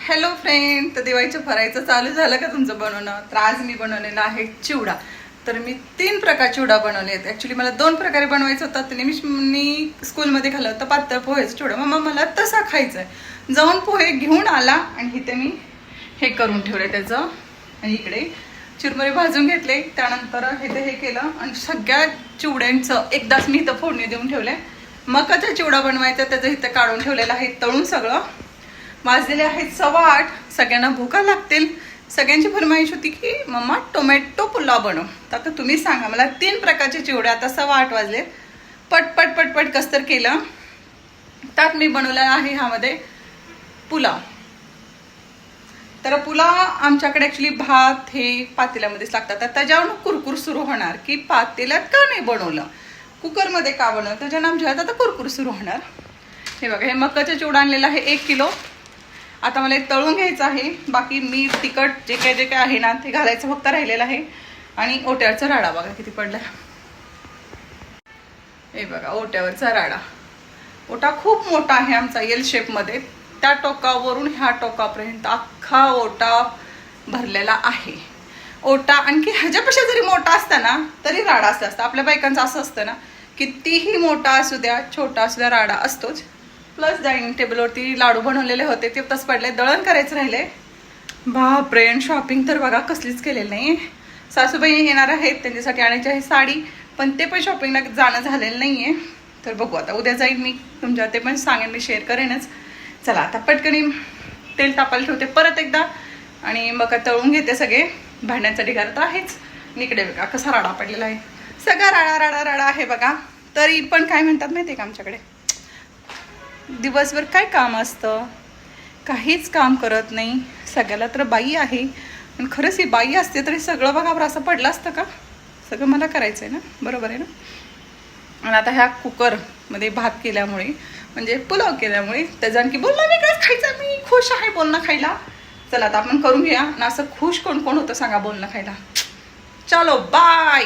Hello friend, तर दिवाळीच्या फराळाचं चालू झालं का तुमचं बनवणं? तर आज मी बनवलेला आहे चिवडा. तर मी 3 प्रकार चिवडा बनवले आहेत. ॲक्च्युली मला 2 प्रकारे बनवायचं होतं. तर मी स्कूलमध्ये खाल्लं होतं पातळ पोहेचं चिवडा. मग मला तसा खायचा आहे. जाऊन पोहे घेऊन आला आणि इथे मी हे करून ठेवले त्याचं. आणि इकडे चिरमुरे भाजून घेतले. त्यानंतर इथे हे केलं आणि सगळ्या चिवड्यांचं एकदाच मी इथं फोडणी देऊन ठेवले. मकाचा चिवडा बनवायचा त्याचं इथं काढून ठेवलेलं आहे तळून सगळं. वाजलेले आहेत 8:15. सगळ्यांना भूका लागतील. सगळ्यांची फरमाईश होती की मम्मा टोमॅटो पुलाव बनव. तर आता तुम्ही सांगा मला 3 प्रकारचे चिवडे. आता 8:15 वाजले. पटपट पटपट कसतर केलं. त्यात मी बनवलेला आहे ह्यामध्ये पुलाव. तर पुलाव आमच्याकडे ॲक्च्युली भात हे पातेल्यामध्येच लागतात. तर त्याच्यावरून कुरकुर सुरू होणार की पातेल्यात का नाही बनवलं, कुकरमध्ये का बनवलं, त्याच्यानं आमच्या आता कुरकुर सुरू होणार. हे बघा, हे मकाचा चिवडा आणलेला आहे 1 किलो. आता मला तळून घ्यायचं आहे. बाकी मीठ तिखट जे काय आहे ना ते घालायचं फक्त राहिलेलं आहे. आणि ओट्यावरचा राडा बघा किती पडला. हे बघा ओट्यावरचा राडा. ओटा खूप मोठा आहे आमचा, एल शेपमध्ये. त्या टोकावरून ह्या टोकापर्यंत अख्खा ओटा भरलेला आहे. ओटा आणखी ह्याच्यापेक्षा जरी मोठा असता ना तरी राडा असता. आपल्या बायकांचं असं असतं ना, कितीही मोठा असू द्या छोटा असू द्या राडा असतोच. प्लस डायनिंग टेबलवरती लाडू बनवलेले होते ते तसं पडले. दळण करायचं राहिले. बापरे, शॉपिंग तर बघा कसलीच केलेली नाही. सासूबाई येणार आहेत, त्यांच्यासाठी आणायची आहे साडी, पण ते पण शॉपिंगला जाणं झालेलं नाही आहे. तर बघू आता उद्या जाईल मी, तुमच्या ते पण सांगेन, मी शेअर करेनच. चला आता पटकनी तेल तापायला ठेवते परत एकदा आणि मग तळून घेते. सगळे भांड्यांचा ढिगारा तर आहेच. इकडे बघा कसा राडा पडलेला आहे. सगळा राडा आहे बघा. तरी पण काय म्हणतात माहिती आहे का, आमच्याकडे दिवसभर काय काम असतं, काहीच काम करत नाही. सगळ्याला तर बाई आहे. पण खरंच ही बाई असते तरी सगळं बघा बरं असं पडलं असतं का? सगळं मला करायचं आहे ना, बरोबर आहे ना. आणि आता ह्या कुकरमध्ये भात केल्यामुळे म्हणजे पुलाव केल्यामुळे त्याचं आणखी बोलणं वेगळंच खायचं. मी खुश आहे बोलणं खायला. चला आता आपण करून घेऊया ना. असं खुश कोण कोण होतं सांगा बोलणं खायला. चलो बाय.